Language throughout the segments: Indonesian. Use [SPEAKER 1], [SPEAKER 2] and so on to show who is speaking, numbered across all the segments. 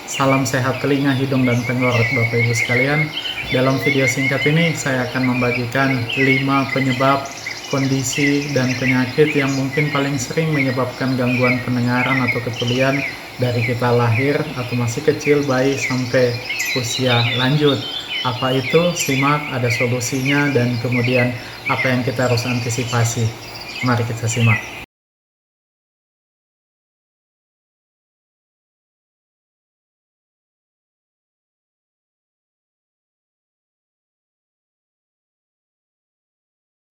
[SPEAKER 1] Salam sehat telinga, hidung, dan tenggorok Bapak Ibu sekalian. Dalam video singkat ini saya akan membagikan 5 penyebab kondisi dan penyakit yang mungkin paling sering menyebabkan gangguan pendengaran atau ketulian dari kita lahir atau masih kecil, bayi sampai usia lanjut. Apa itu? Simak, ada solusinya, dan kemudian apa yang kita harus antisipasi. Mari kita simak.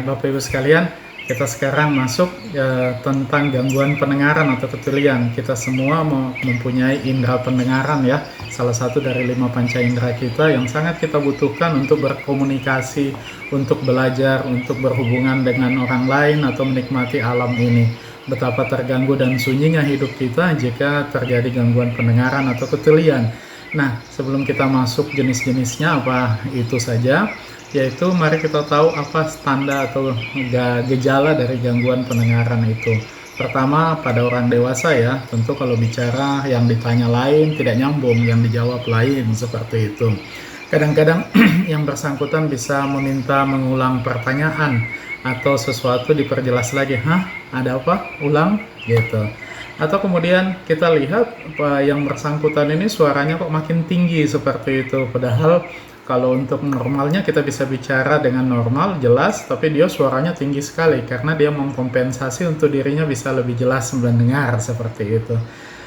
[SPEAKER 1] Bapak Ibu sekalian, kita sekarang masuk tentang gangguan pendengaran atau ketulian. Kita semua mempunyai indera pendengaran ya, salah satu dari 5 panca indera kita yang sangat kita butuhkan untuk berkomunikasi, untuk belajar, untuk berhubungan dengan orang lain atau menikmati alam ini. Betapa terganggu dan sunyinya hidup kita jika terjadi gangguan pendengaran atau ketulian. Nah, sebelum kita masuk jenis-jenisnya apa itu saja, yaitu mari kita tahu apa tanda atau gejala dari gangguan pendengaran itu. Pertama, pada orang dewasa ya, tentu kalau bicara yang ditanya lain tidak nyambung, yang dijawab lain, seperti itu. Kadang-kadang yang bersangkutan bisa meminta mengulang pertanyaan atau sesuatu diperjelas lagi. Hah? Ada apa? Ulang? Gitu. Atau kemudian kita lihat yang bersangkutan ini suaranya kok makin tinggi seperti itu, padahal kalau untuk normalnya kita bisa bicara dengan normal, jelas, tapi dia suaranya tinggi sekali karena dia mengkompensasi untuk dirinya bisa lebih jelas mendengar seperti itu.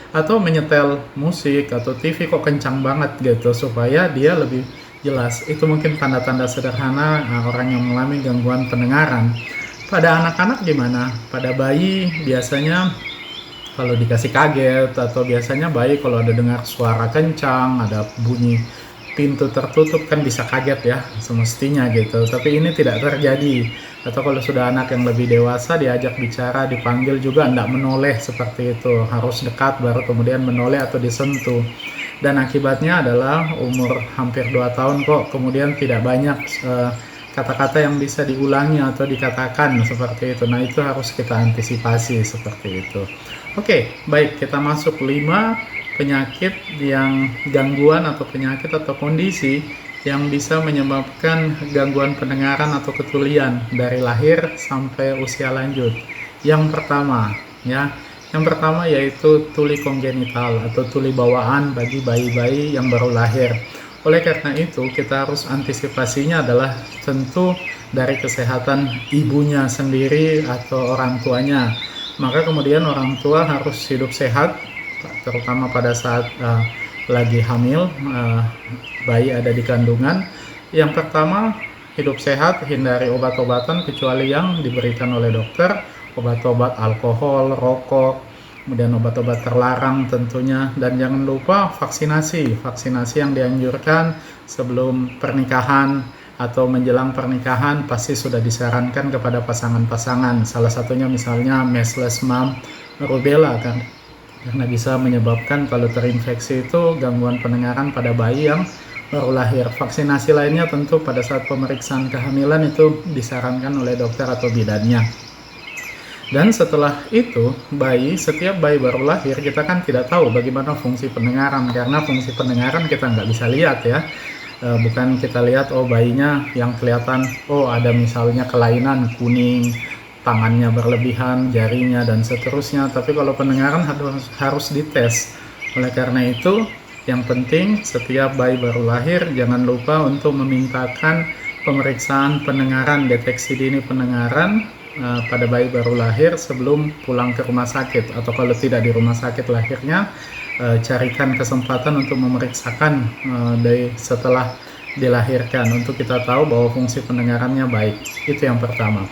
[SPEAKER 1] Atau menyetel musik atau TV kok kencang banget gitu supaya dia lebih jelas. Itu mungkin tanda-tanda sederhana orang yang mengalami gangguan pendengaran. Pada anak-anak gimana? Pada bayi biasanya kalau dikasih kaget, atau biasanya bayi kalau ada dengar suara kencang, ada bunyi pintu tertutup kan bisa kaget ya semestinya gitu, tapi ini tidak terjadi. Atau kalau sudah anak yang lebih dewasa diajak bicara, dipanggil juga tidak menoleh seperti itu, harus dekat baru kemudian menoleh atau disentuh. Dan akibatnya adalah umur hampir 2 tahun kok kemudian tidak banyak kata-kata yang bisa diulangi atau dikatakan seperti itu. Nah, itu harus kita antisipasi seperti itu. Oke, baik, kita masuk 5 penyakit yang gangguan atau penyakit atau kondisi yang bisa menyebabkan gangguan pendengaran atau ketulian dari lahir sampai usia lanjut. Yang pertama yaitu tuli kongenital atau tuli bawaan bagi bayi-bayi yang baru lahir. Oleh karena itu kita harus antisipasinya adalah tentu dari kesehatan ibunya sendiri atau orang tuanya. Maka kemudian orang tua harus hidup sehat, terutama pada saat lagi hamil, bayi ada di kandungan. Yang pertama, hidup sehat, hindari obat-obatan kecuali yang diberikan oleh dokter, obat-obat alkohol, rokok, kemudian obat-obat terlarang tentunya. Dan jangan lupa vaksinasi yang dianjurkan sebelum pernikahan atau menjelang pernikahan pasti sudah disarankan kepada pasangan-pasangan. Salah satunya misalnya measles, mumps, rubella kan, karena bisa menyebabkan kalau terinfeksi itu gangguan pendengaran pada bayi yang baru lahir. Vaksinasi lainnya tentu pada saat pemeriksaan kehamilan itu disarankan oleh dokter atau bidannya. Dan setelah itu setiap bayi baru lahir kita kan tidak tahu bagaimana fungsi pendengaran, karena fungsi pendengaran kita nggak bisa lihat ya. Bukan kita lihat bayinya yang kelihatan ada misalnya kelainan kuning, tangannya berlebihan, jarinya, dan seterusnya. Tapi kalau pendengaran harus dites. Oleh karena itu, yang penting setiap bayi baru lahir jangan lupa untuk memintakan pemeriksaan pendengaran, deteksi dini pendengaran pada bayi baru lahir sebelum pulang ke rumah sakit. Atau kalau tidak di rumah sakit lahirnya, carikan kesempatan untuk memeriksakan setelah dilahirkan untuk kita tahu bahwa fungsi pendengarannya baik. Itu yang pertama.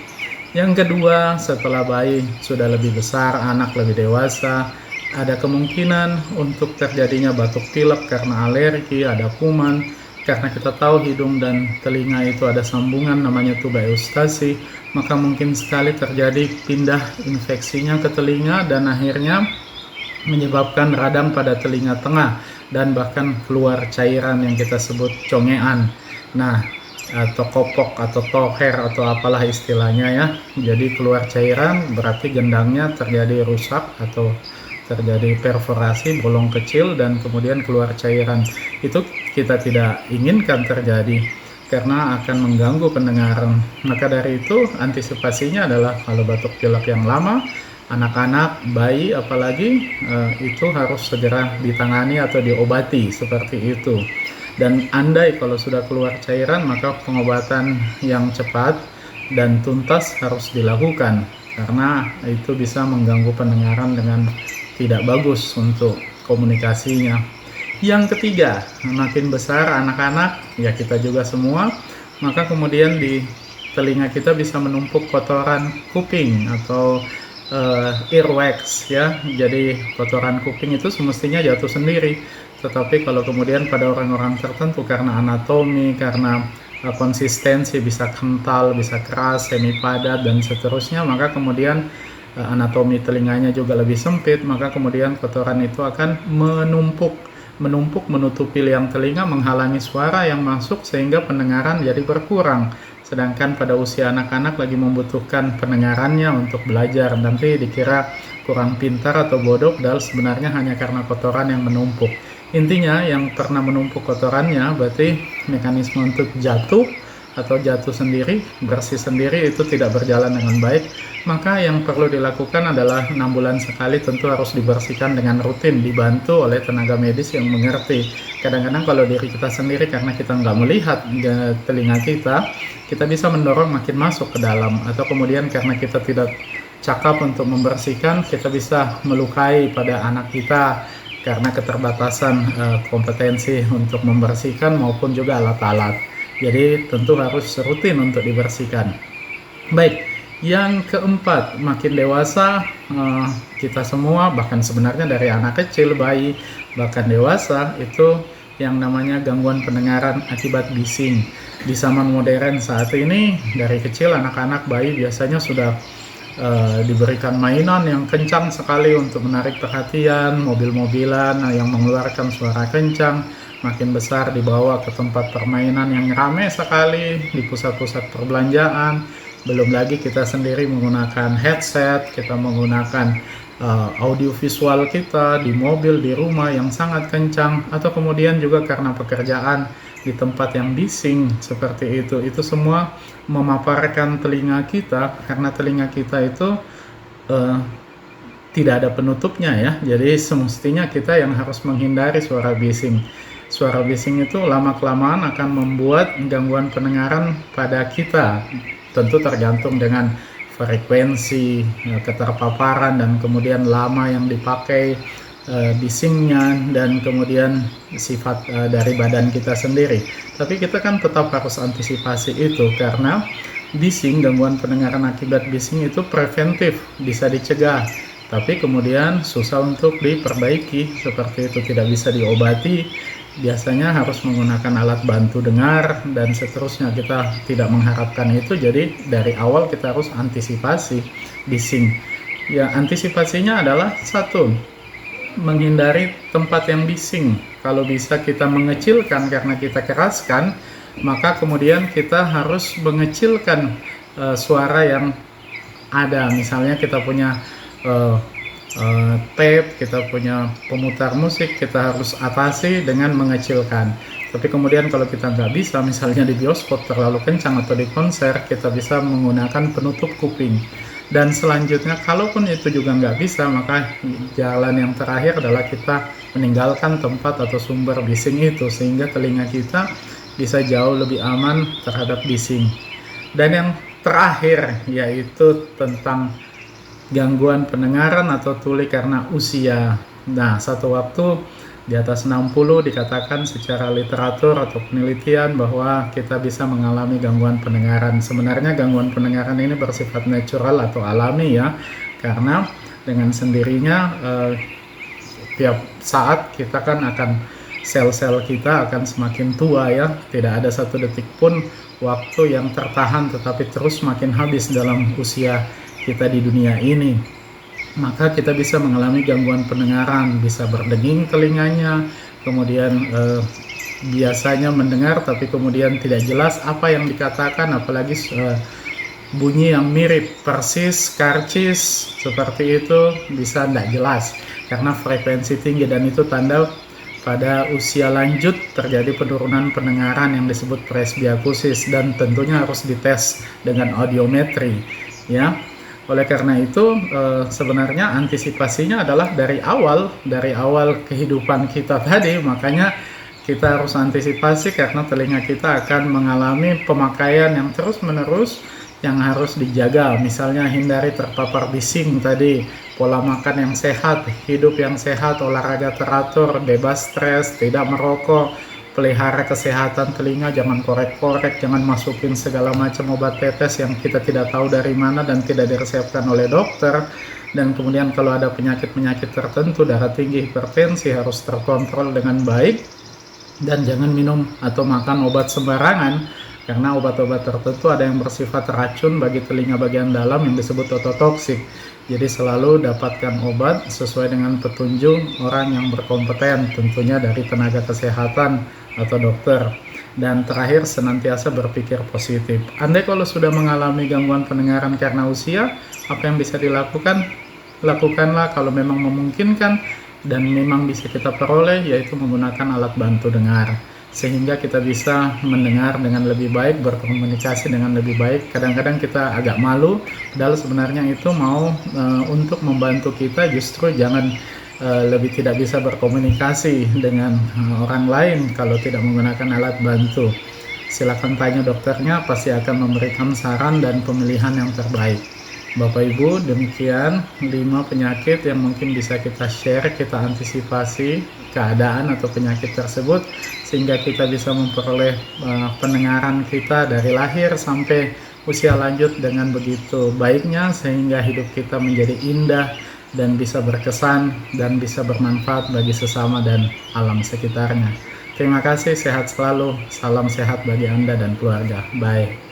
[SPEAKER 1] Yang kedua, setelah bayi sudah lebih besar, anak lebih dewasa, ada kemungkinan untuk terjadinya batuk pilek karena alergi, ada kuman, karena kita tahu hidung dan telinga itu ada sambungan namanya tuba eustasi, maka mungkin sekali terjadi pindah infeksinya ke telinga dan akhirnya menyebabkan radang pada telinga tengah dan bahkan keluar cairan yang kita sebut congean. Nah, atau kopok atau toher atau apalah istilahnya ya. Jadi keluar cairan berarti gendangnya terjadi rusak atau terjadi perforasi, bolong kecil, dan kemudian keluar cairan. Itu kita tidak inginkan terjadi karena akan mengganggu pendengaran. Maka dari itu antisipasinya adalah kalau batuk pilek yang lama, anak-anak, bayi apalagi itu harus segera ditangani atau diobati seperti itu. Dan andai kalau sudah keluar cairan, maka pengobatan yang cepat dan tuntas harus dilakukan karena itu bisa mengganggu pendengaran dengan tidak bagus untuk komunikasinya. Yang ketiga, makin besar anak-anak, ya kita juga semua, maka kemudian di telinga kita bisa menumpuk kotoran kuping atau earwax ya. Jadi kotoran kuping itu semestinya jatuh sendiri, tetapi kalau kemudian pada orang-orang tertentu karena anatomi, karena konsistensi bisa kental, bisa keras, semi padat dan seterusnya, maka kemudian anatomi telinganya juga lebih sempit, maka kemudian kotoran itu akan menumpuk menutupi liang telinga, menghalangi suara yang masuk sehingga pendengaran jadi berkurang. Sedangkan pada usia anak-anak lagi membutuhkan pendengarannya untuk belajar, nanti dikira kurang pintar atau bodoh, padahal sebenarnya hanya karena kotoran yang menumpuk. Intinya yang pernah menumpuk kotorannya berarti mekanisme untuk jatuh atau jatuh sendiri, bersih sendiri itu tidak berjalan dengan baik. Maka yang perlu dilakukan adalah 6 bulan sekali tentu harus dibersihkan dengan rutin, dibantu oleh tenaga medis yang mengerti. Kadang-kadang kalau diri kita sendiri karena kita nggak melihat telinga kita bisa mendorong makin masuk ke dalam, atau kemudian karena kita tidak cakap untuk membersihkan, kita bisa melukai pada anak kita karena keterbatasan kompetensi untuk membersihkan maupun juga alat-alat. Jadi tentu harus rutin untuk dibersihkan. Baik, yang keempat, makin dewasa kita semua, bahkan sebenarnya dari anak kecil, bayi, bahkan dewasa, itu yang namanya gangguan pendengaran akibat bising. Di zaman modern saat ini, dari kecil anak-anak, bayi biasanya sudah diberikan mainan yang kencang sekali untuk menarik perhatian, mobil-mobilan yang mengeluarkan suara kencang. Makin besar dibawa ke tempat permainan yang ramai sekali di pusat-pusat perbelanjaan. Belum lagi kita sendiri menggunakan headset, kita menggunakan audio visual kita di mobil, di rumah yang sangat kencang, atau kemudian juga karena pekerjaan di tempat yang bising seperti itu semua memaparkan telinga kita, karena telinga kita itu tidak ada penutupnya ya. Jadi semestinya kita yang harus menghindari suara bising. Suara bising itu lama-kelamaan akan membuat gangguan pendengaran pada kita. Tentu tergantung dengan frekuensi, keterpaparan, dan kemudian lama yang dipakai bisingnya, dan kemudian sifat dari badan kita sendiri. Tapi kita kan tetap harus antisipasi itu, karena bising, gangguan pendengaran akibat bising itu preventif, bisa dicegah. Tapi kemudian susah untuk diperbaiki, seperti itu, tidak bisa diobati. Biasanya harus menggunakan alat bantu dengar dan seterusnya. Kita tidak mengharapkan itu, jadi dari awal kita harus antisipasi bising. Ya, antisipasinya adalah satu, menghindari tempat yang bising. Kalau bisa kita mengecilkan karena kita keraskan, maka kemudian kita harus mengecilkan suara yang ada. Misalnya kita punya tape, kita punya pemutar musik, kita harus atasi dengan mengecilkan. Tapi kemudian kalau kita nggak bisa, misalnya di bioskop terlalu kencang atau di konser, kita bisa menggunakan penutup kuping. Dan selanjutnya, kalaupun itu juga nggak bisa, maka jalan yang terakhir adalah kita meninggalkan tempat atau sumber bising itu, sehingga telinga kita bisa jauh lebih aman terhadap bising. Dan yang terakhir yaitu tentang gangguan pendengaran atau tuli karena usia. Nah, satu waktu di atas 60 dikatakan secara literatur atau penelitian bahwa kita bisa mengalami gangguan pendengaran. Sebenarnya gangguan pendengaran ini bersifat natural atau alami ya, karena dengan sendirinya tiap saat kita kan akan sel-sel kita akan semakin tua ya, tidak ada satu detik pun waktu yang tertahan, tetapi terus makin habis dalam usia kita di dunia ini. Maka kita bisa mengalami gangguan pendengaran, bisa berdenging telinganya, kemudian biasanya mendengar tapi kemudian tidak jelas apa yang dikatakan, apalagi bunyi yang mirip persis, karcis, seperti itu bisa tidak jelas karena frekuensi tinggi, dan itu tanda pada usia lanjut terjadi penurunan pendengaran yang disebut presbiakusis, dan tentunya harus dites dengan audiometri ya. Oleh karena itu sebenarnya antisipasinya adalah dari awal kehidupan kita tadi, makanya kita harus antisipasi karena telinga kita akan mengalami pemakaian yang terus-menerus yang harus dijaga. Misalnya hindari terpapar bising tadi, pola makan yang sehat, hidup yang sehat, olahraga teratur, bebas stres, tidak merokok, pelihara kesehatan telinga, jangan korek-korek, jangan masukin segala macam obat tetes yang kita tidak tahu dari mana dan tidak diresepkan oleh dokter. Dan kemudian kalau ada penyakit-penyakit tertentu, darah tinggi, hipertensi, harus terkontrol dengan baik, dan jangan minum atau makan obat sembarangan karena obat-obat tertentu ada yang bersifat racun bagi telinga bagian dalam yang disebut ototoksik. Jadi selalu dapatkan obat sesuai dengan petunjuk orang yang berkompeten, tentunya dari tenaga kesehatan atau dokter. Dan terakhir, senantiasa berpikir positif. Andai kalau sudah mengalami gangguan pendengaran karena usia, apa yang bisa dilakukan? Lakukanlah kalau memang memungkinkan dan memang bisa kita peroleh, yaitu menggunakan alat bantu dengar, sehingga kita bisa mendengar dengan lebih baik, berkomunikasi dengan lebih baik. Kadang-kadang kita agak malu, padahal sebenarnya itu mau untuk membantu kita. Justru jangan lebih tidak bisa berkomunikasi dengan orang lain kalau tidak menggunakan alat bantu. Silakan tanya dokternya, pasti akan memberikan saran dan pemilihan yang terbaik. Bapak Ibu, demikian 5 penyakit yang mungkin bisa kita share, kita antisipasi keadaan atau penyakit tersebut, sehingga kita bisa memperoleh pendengaran kita dari lahir sampai usia lanjut dengan begitu baiknya, sehingga hidup kita menjadi indah dan bisa berkesan dan bisa bermanfaat bagi sesama dan alam sekitarnya. Terima kasih, sehat selalu, salam sehat bagi Anda dan keluarga. Bye.